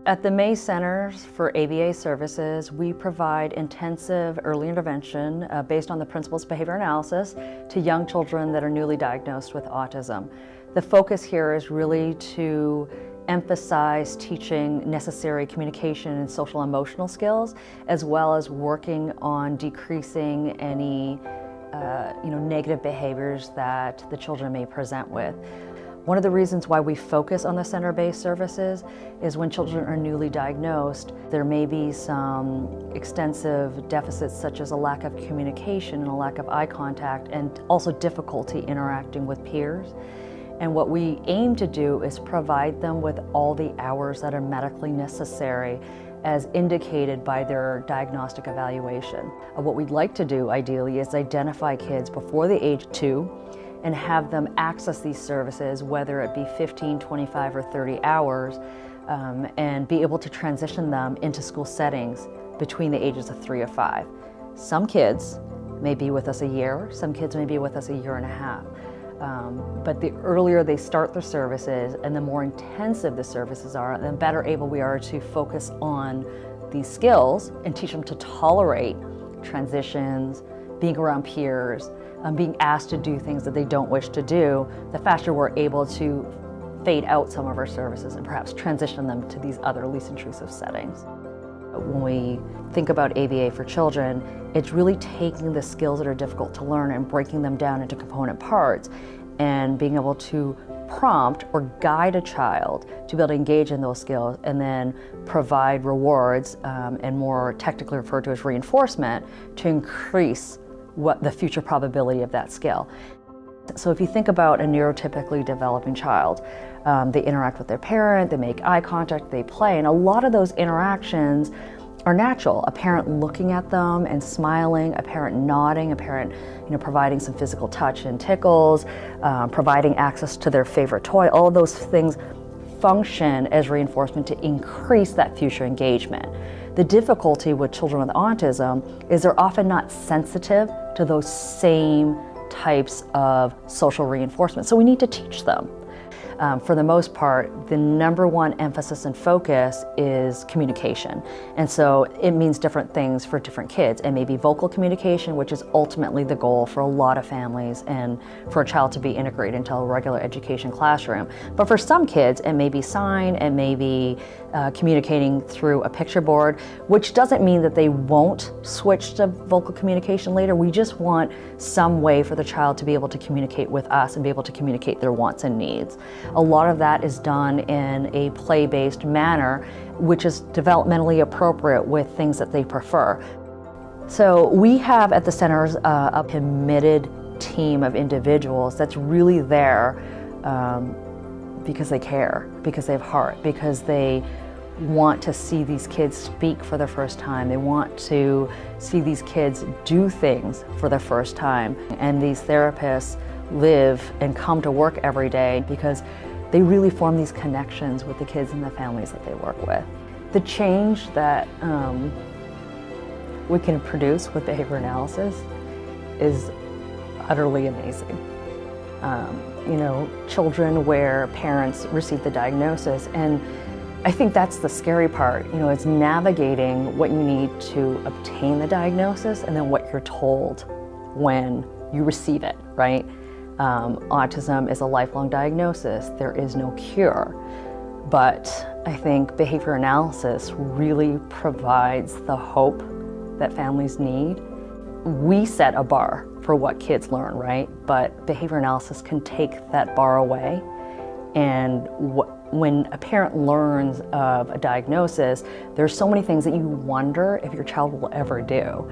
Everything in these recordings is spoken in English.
At the May Centers for ABA Services, we provide intensive early intervention based on the principles of behavior analysis to young children that are newly diagnosed with autism. The focus here is really to emphasize teaching necessary communication and social emotional skills, as well as working on decreasing any negative behaviors that the children may present with. One of the reasons why we focus on the center-based services is when children are newly diagnosed, there may be some extensive deficits such as a lack of communication and a lack of eye contact, and also difficulty interacting with peers. And what we aim to do is provide them with all the hours that are medically necessary as indicated by their diagnostic evaluation. What we'd like to do ideally is identify kids before the age of 2 and have them access these services, whether it be 15, 25, or 30 hours, and be able to transition them into school settings between the ages of 3 or 5. Some kids may be with us a year, some kids may be with us a year and a half. But the earlier they start their services and the more intensive the services are, the better able we are to focus on these skills and teach them to tolerate transitions, being around peers, being asked to do things that they don't wish to do. The faster we're able to fade out some of our services and perhaps transition them to these other least intrusive settings. When we think about ABA for children, it's really taking the skills that are difficult to learn and breaking them down into component parts and being able to prompt or guide a child to be able to engage in those skills and then provide rewards and more technically referred to as reinforcement to increase what the future probability of that skill. So if you think about a neurotypically developing child, they interact with their parent, they make eye contact, they play, and a lot of those interactions are natural. A parent looking at them and smiling, a parent nodding, a parent providing some physical touch and tickles, providing access to their favorite toy, all of those things function as reinforcement to increase that future engagement. The difficulty with children with autism is they're often not sensitive to those same types of social reinforcement, so we need to teach them. For the most part, the number one emphasis and focus is communication. And so it means different things for different kids. It may be vocal communication, which is ultimately the goal for a lot of families and for a child to be integrated into a regular education classroom. But for some kids, it may be sign, it may be communicating through a picture board, which doesn't mean that they won't switch to vocal communication later. We just want some way for the child to be able to communicate with us and be able to communicate their wants and needs. A lot of that is done in a play-based manner, which is developmentally appropriate with things that they prefer. So we have at the centers a committed team of individuals that's really there because they care, because they have heart, because they want to see these kids speak for the first time. They want to see these kids do things for the first time. And these therapists live and come to work every day because they really form these connections with the kids and the families that they work with. The change that we can produce with behavior analysis is utterly amazing. Children where parents receive the diagnosis, and I think that's the scary part, it's navigating what you need to obtain the diagnosis and then what you're told when you receive it, right? Autism is a lifelong diagnosis. There is no cure. But I think behavior analysis really provides the hope that families need. We set a bar for what kids learn, right? But behavior analysis can take that bar away. And when a parent learns of a diagnosis, there's so many things that you wonder if your child will ever do.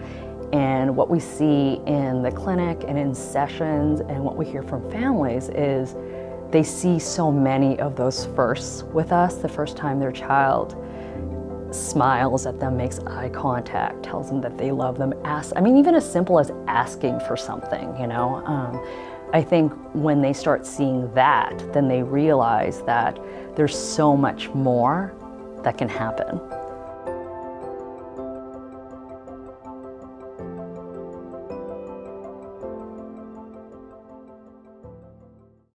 And what we see in the clinic and in sessions and what we hear from families is they see so many of those firsts with us. The first time their child smiles at them, makes eye contact, tells them that they love them, even as simple as asking for something, I think when they start seeing that, then they realize that there's so much more that can happen.